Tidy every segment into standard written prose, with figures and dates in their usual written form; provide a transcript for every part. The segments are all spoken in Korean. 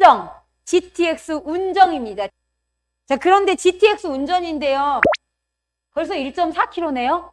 운정, GTX 운정입니다. 자, 그런데 GTX 운전인데요. 벌써 1.4km네요.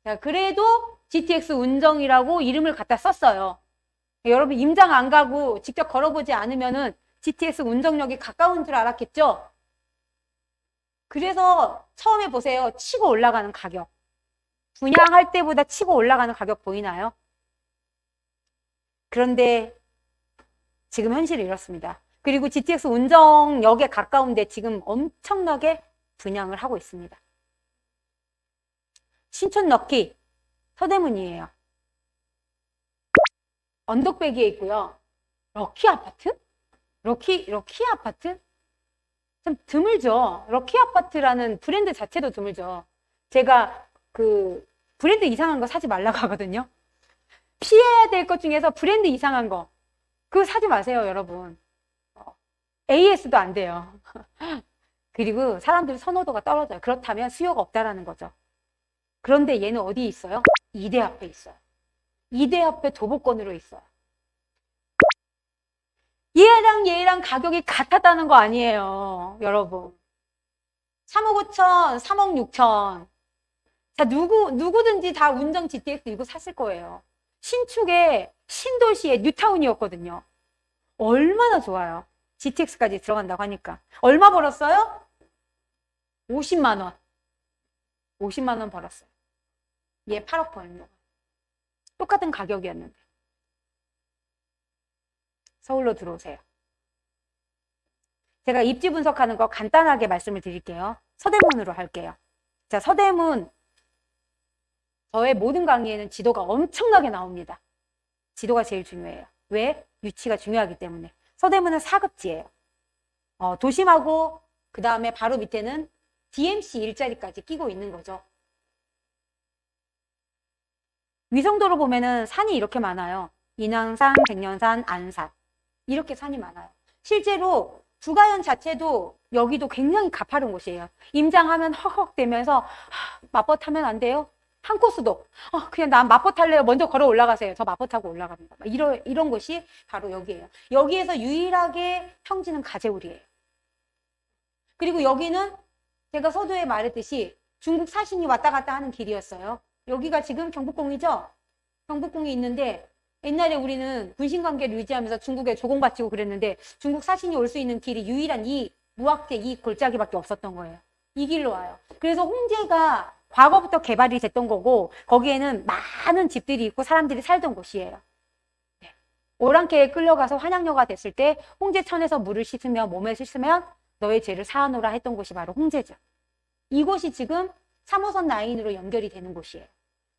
자, 그래도 GTX 운정이라고 이름을 갖다 썼어요. 여러분 임장 안 가고 직접 걸어보지 않으면은 GTX 운정역이 가까운 줄 알았겠죠? 그래서 처음에 보세요. 치고 올라가는 가격. 분양할 때보다 치고 올라가는 가격 보이나요? 그런데 지금 현실이 이렇습니다. 그리고 GTX 운정역에 가까운데 지금 엄청나게 분양을 하고 있습니다. 신촌 럭키 서대문이에요. 언덕배기에 있고요. 럭키 아파트? 럭키 아파트? 참 드물죠. 럭키 아파트라는 브랜드 자체도 드물죠. 제가 그 브랜드 이상한 거 사지 말라고 하거든요. 피해야 될 것 중에서 브랜드 이상한 거 그거 사지 마세요, 여러분. AS도 안 돼요. 그리고 사람들 선호도가 떨어져요. 그렇다면 수요가 없다라는 거죠. 그런데 얘는 어디에 있어요? 이대 앞에 있어요. 이대 앞에 도보권으로 있어요. 얘랑 가격이 같았다는 거 아니에요, 여러분. 3억 5천, 3억 6천. 자, 누구든지 다 운정 GTX 이거 샀을 거예요. 신축의 신도시의 뉴타운이었거든요. 얼마나 좋아요. GTX까지 들어간다고 하니까. 얼마 벌었어요? 50만 원. 50만 원 벌었어요. 얘 8억 버는 거. 똑같은 가격이었는데. 서울로 들어오세요. 제가 입지 분석하는 거 간단하게 말씀을 드릴게요. 서대문으로 할게요. 자, 서대문. 저의 모든 강의에는 지도가 엄청나게 나옵니다. 지도가 제일 중요해요. 왜? 위치가 중요하기 때문에. 서대문은 4급지예요. 도심하고 그 다음에 바로 밑에는 DMC 일자리까지 끼고 있는 거죠. 위성도로 보면은 산이 이렇게 많아요. 인왕산, 백년산, 안산. 이렇게 산이 많아요. 실제로 부가현 자체도 여기도 굉장히 가파른 곳이에요. 임장하면 헉헉대면서 마포 타면 안 돼요? 한 코스도 그냥 난 마포 탈래요. 먼저 걸어 올라가세요. 저 마포 타고 올라갑니다. 이런 곳이 바로 여기예요. 여기에서 유일하게 평지는 가재울이에요. 그리고 여기는 제가 서두에 말했듯이 중국 사신이 왔다 갔다 하는 길이었어요. 여기가 지금 경복궁이죠? 경복궁이 있는데 옛날에 우리는 군신관계를 유지하면서 중국에 조공바치고 그랬는데 중국 사신이 올 수 있는 길이 유일한 이 무학재 이 골짜기밖에 없었던 거예요. 이 길로 와요. 그래서 홍제가 과거부터 개발이 됐던 거고 거기에는 많은 집들이 있고 사람들이 살던 곳이에요. 네. 오랑캐에 끌려가서 환양녀가 됐을 때 홍제천에서 물을 씻으며 몸에 씻으면 너의 죄를 사하노라 했던 곳이 바로 홍제죠. 이곳이 지금 3호선 라인으로 연결이 되는 곳이에요.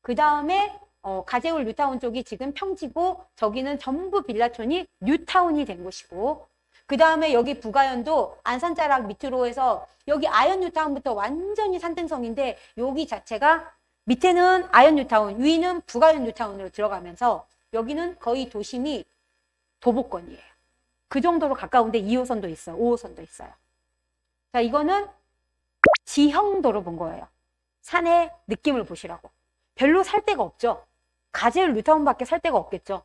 그 다음에 가재울 뉴타운 쪽이 지금 평지고 저기는 전부 빌라촌이 뉴타운이 된 곳이고 그 다음에 여기 부가현도 안산자락 밑으로 해서 여기 아현 뉴타운부터 완전히 산등성인데 여기 자체가 밑에는 아현 뉴타운 위는 부가현 뉴타운으로 들어가면서 여기는 거의 도심이 도보권이에요. 그 정도로 가까운데 2호선도 있어요. 5호선도 있어요. 자, 이거는 지형도로 본 거예요. 산의 느낌을 보시라고. 별로 살 데가 없죠. 가재울 뉴타운밖에 살 데가 없겠죠.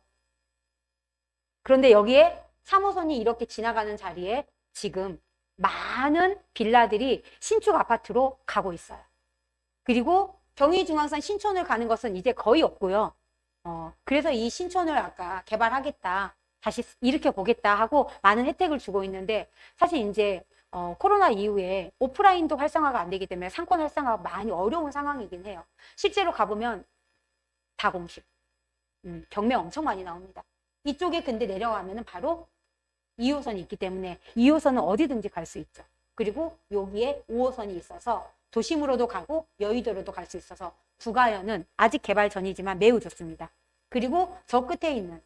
그런데 여기에 3호선이 이렇게 지나가는 자리에 지금 많은 빌라들이 신축 아파트로 가고 있어요. 그리고 경의중앙선 신촌을 가는 것은 이제 거의 없고요. 그래서 이 신촌을 아까 개발하겠다, 다시 일으켜 보겠다 하고 많은 혜택을 주고 있는데 사실 이제 코로나 이후에 오프라인도 활성화가 안 되기 때문에 상권 활성화가 많이 어려운 상황이긴 해요. 실제로 가보면 다 공식. 경매 엄청 많이 나옵니다. 이쪽에 근데 내려가면은 바로 2호선이 있기 때문에 2호선은 어디든지 갈 수 있죠. 그리고 여기에 5호선이 있어서 도심으로도 가고 여의도로도 갈 수 있어서 부가현은 아직 개발 전이지만 매우 좋습니다. 그리고 저 끝에 있는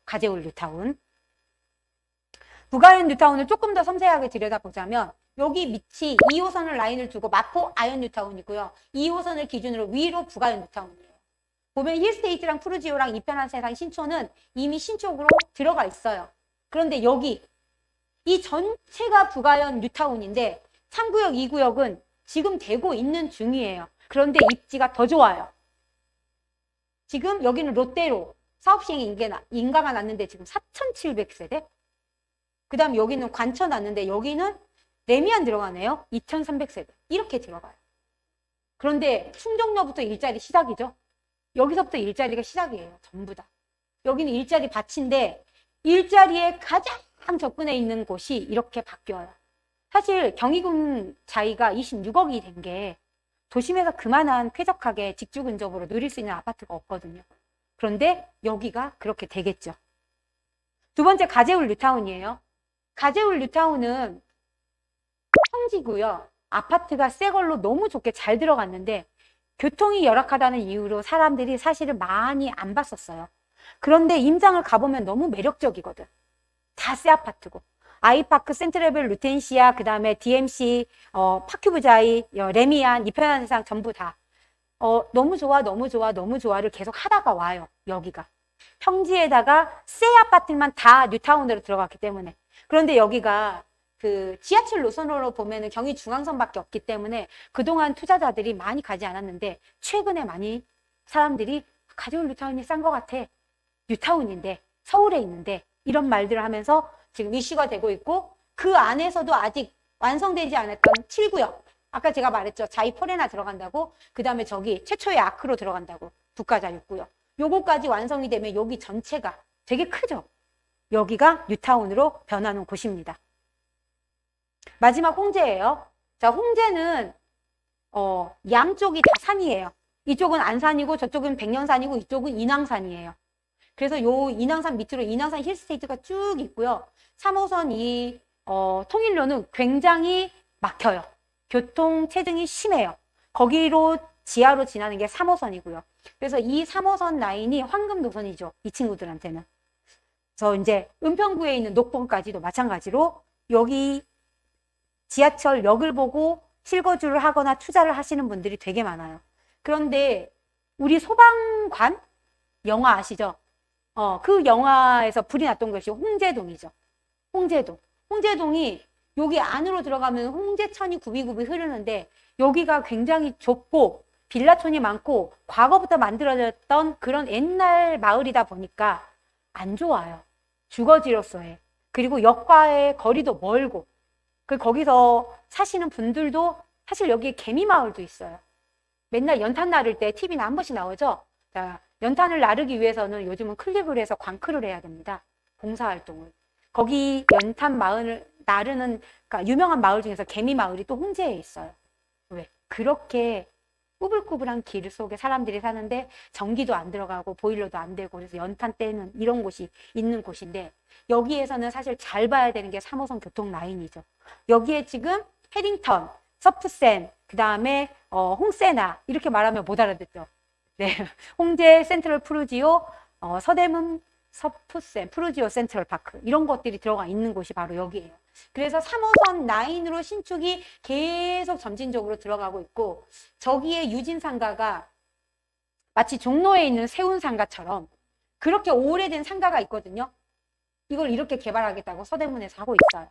가재울 뉴타운. 부가현 뉴타운을 조금 더 섬세하게 들여다보자면 여기 밑이 2호선을 라인을 두고 마포 아현 뉴타운이고요. 2호선을 기준으로 위로 부가현 뉴타운이에요. 보면 힐스테이트랑 푸르지오랑 이편한 세상 신촌은 이미 신축으로 들어가 있어요. 그런데 여기 이 전체가 부가현 뉴타운인데 3구역, 2구역은 지금 되고 있는 중이에요. 그런데 입지가 더 좋아요. 지금 여기는 롯데로 사업시행 인가가 났는데 지금 4,700세대? 그 다음 여기는 관천 왔는데 여기는 레미안 들어가네요. 2300세대. 이렇게 들어가요. 그런데 충정로부터 일자리 시작이죠. 여기서부터 일자리가 시작이에요. 전부 다. 여기는 일자리 밭인데 일자리에 가장 접근해 있는 곳이 이렇게 바뀌어요. 사실 경희궁 자이가 26억이 된 게 도심에서 그만한 쾌적하게 직주 근접으로 누릴 수 있는 아파트가 없거든요. 그런데 여기가 그렇게 되겠죠. 두 번째 가재울 뉴타운이에요. 가재울 뉴타운은 평지고요. 아파트가 새 걸로 너무 좋게 잘 들어갔는데 교통이 열악하다는 이유로 사람들이 사실은 많이 안 봤었어요. 그런데 임장을 가보면 너무 매력적이거든. 다 새 아파트고. 아이파크, 센트레벨, 루텐시아, 그 다음에 DMC, 파큐브자이, 레미안, 이편한 세상 전부 다. 너무 좋아, 너무 좋아, 너무 좋아를 계속 하다가 와요. 여기가. 평지에다가 새 아파트만 다 뉴타운으로 들어갔기 때문에. 그런데 여기가 그 지하철 노선으로 보면은 경의중앙선밖에 없기 때문에 그동안 투자자들이 많이 가지 않았는데 최근에 많이 사람들이 가재울 뉴타운이 싼 것 같아. 뉴타운인데, 서울에 있는데 이런 말들을 하면서 지금 이슈가 되고 있고 그 안에서도 아직 완성되지 않았던 7구역. 아까 제가 말했죠. 자이 포레나 들어간다고. 그 다음에 저기 최초의 아크로 들어간다고. 북가자육구역. 요거까지 완성이 되면 여기 전체가 되게 크죠. 여기가 뉴타운으로 변하는 곳입니다. 마지막 홍제예요. 자, 홍제는 양쪽이 다 산이에요. 이쪽은 안산이고 저쪽은 백년산이고 이쪽은 인왕산이에요. 그래서 요 인왕산 밑으로 인왕산 힐스테이트가 쭉 있고요. 3호선 이 통일로는 굉장히 막혀요. 교통 체증이 심해요. 거기로 지하로 지나는 게 3호선이고요. 그래서 이 3호선 라인이 황금 노선이죠. 이 친구들한테는. 그래서 이제 은평구에 있는 녹봉까지도 마찬가지로 여기 지하철역을 보고 실거주를 하거나 투자를 하시는 분들이 되게 많아요. 그런데 우리 소방관 영화 아시죠? 그 영화에서 불이 났던 것이 홍제동이죠. 홍제동. 홍제동이 여기 안으로 들어가면 홍제천이 굽이굽이 흐르는데 여기가 굉장히 좁고 빌라촌이 많고 과거부터 만들어졌던 그런 옛날 마을이다 보니까 안 좋아요. 주거지로서의. 그리고 역과의 거리도 멀고 거기서 사시는 분들도 사실 여기에 개미마을도 있어요. 맨날 연탄 나를 때 TV나 한 번씩 나오죠. 자, 연탄을 나르기 위해서는 요즘은 클립을 해서 광클을 해야 됩니다. 봉사활동을. 거기 연탄 마을을 나르는 그러니까 유명한 마을 중에서 개미마을이 또 홍제에 있어요. 왜? 그렇게 꾸불꾸불한 길 속에 사람들이 사는데 전기도 안 들어가고 보일러도 안 되고 그래서 연탄 떼는 이런 곳이 있는 곳인데 여기에서는 사실 잘 봐야 되는 게 3호선 교통 라인이죠. 여기에 지금 해링턴, 서프센, 그 다음에 홍세나 이렇게 말하면 못 알아듣죠. 네, 홍제 센트럴 푸르지오, 서대문 서프센, 푸르지오 센트럴 파크 이런 것들이 들어가 있는 곳이 바로 여기예요. 그래서 3호선 라인으로 신축이 계속 점진적으로 들어가고 있고 저기에 유진상가가 마치 종로에 있는 세운상가처럼 그렇게 오래된 상가가 있거든요. 이걸 이렇게 개발하겠다고 서대문에서 하고 있어요.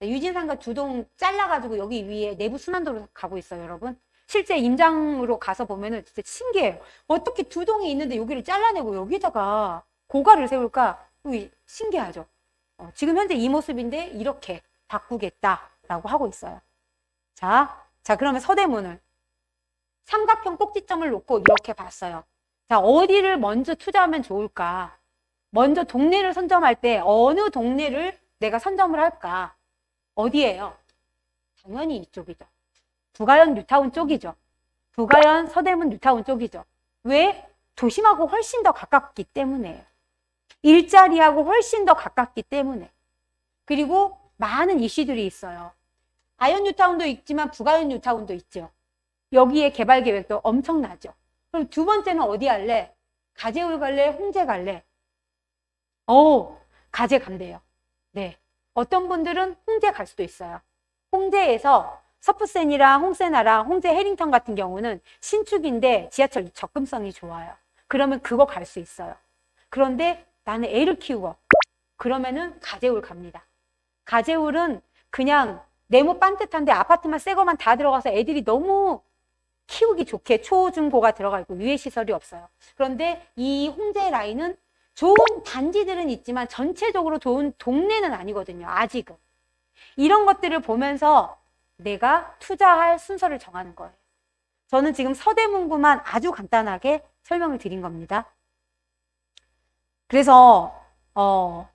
유진상가 2동 잘라가지고 여기 위에 내부 순환도로 가고 있어요, 여러분. 실제 임장으로 가서 보면은 진짜 신기해요. 어떻게 2동이 있는데 여기를 잘라내고 여기다가 고가를 세울까? 신기하죠. 지금 현재 이 모습인데 이렇게 바꾸겠다라고 하고 있어요. 자, 그러면 서대문을 삼각형 꼭지점을 놓고 이렇게 봤어요. 자, 어디를 먼저 투자하면 좋을까? 먼저 동네를 선점할 때 어느 동네를 내가 선점을 할까? 어디예요? 당연히 이쪽이죠. 부가연 뉴타운 쪽이죠. 부가연 서대문 뉴타운 쪽이죠. 왜? 도심하고 훨씬 더 가깝기 때문에요. 일자리하고 훨씬 더 가깝기 때문에. 그리고 많은 이슈들이 있어요. 아현 뉴타운도 있지만 부가현 뉴타운도 있죠. 여기에 개발 계획도 엄청나죠. 그럼 두 번째는 어디 할래? 가재울 갈래? 홍제 갈래? 가재 간대요. 네. 어떤 분들은 홍제 갈 수도 있어요. 홍제에서 서프센이랑 홍세나랑 홍제 해링턴 같은 경우는 신축인데 지하철 접근성이 좋아요. 그러면 그거 갈 수 있어요. 그런데 나는 애를 키우고 그러면은 가재울 갑니다. 가재울은 그냥 네모 반듯한데 아파트만 새 거만 다 들어가서 애들이 너무 키우기 좋게 초, 중, 고가 들어가 있고 유해 시설이 없어요. 그런데 이 홍제 라인은 좋은 단지들은 있지만 전체적으로 좋은 동네는 아니거든요. 아직은. 이런 것들을 보면서 내가 투자할 순서를 정하는 거예요. 저는 지금 서대문구만 아주 간단하게 설명을 드린 겁니다. 그래서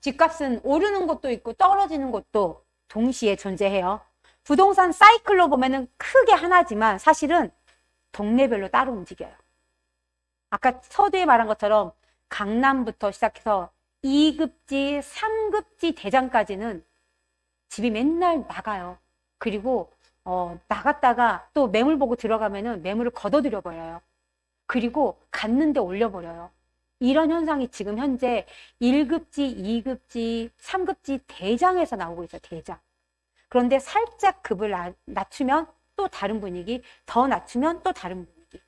집값은 오르는 것도 있고 떨어지는 것도 동시에 존재해요. 부동산 사이클로 보면은 크게 하나지만 사실은 동네별로 따로 움직여요. 아까 서두에 말한 것처럼 강남부터 시작해서 2급지, 3급지 대장까지는 집이 맨날 나가요. 그리고 나갔다가 또 매물 보고 들어가면은 매물을 걷어들여 버려요. 그리고 갔는데 올려버려요. 이런 현상이 지금 현재 1급지, 2급지, 3급지 대장에서 나오고 있어요. 대장. 그런데 살짝 급을 낮추면 또 다른 분위기, 더 낮추면 또 다른 분위기.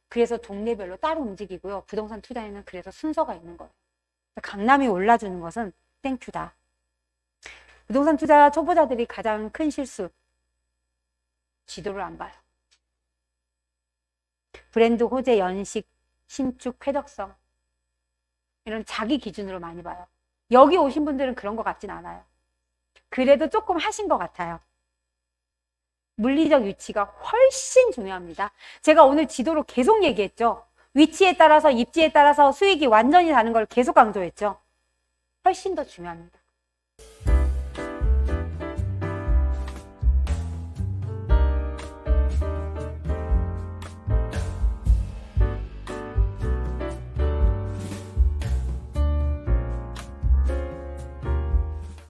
그래서 동네별로 따로 움직이고요. 부동산 투자에는 그래서 순서가 있는 거예요. 강남이 올라주는 것은 땡큐다. 부동산 투자 초보자들이 가장 큰 실수. 지도를 안 봐요. 브랜드 호재, 연식, 신축, 쾌적성. 이런 자기 기준으로 많이 봐요. 여기 오신 분들은 그런 것 같진 않아요. 그래도 조금 하신 것 같아요. 물리적 위치가 훨씬 중요합니다. 제가 오늘 지도로 계속 얘기했죠. 위치에 따라서 입지에 따라서 수익이 완전히 다른 걸 계속 강조했죠. 훨씬 더 중요합니다.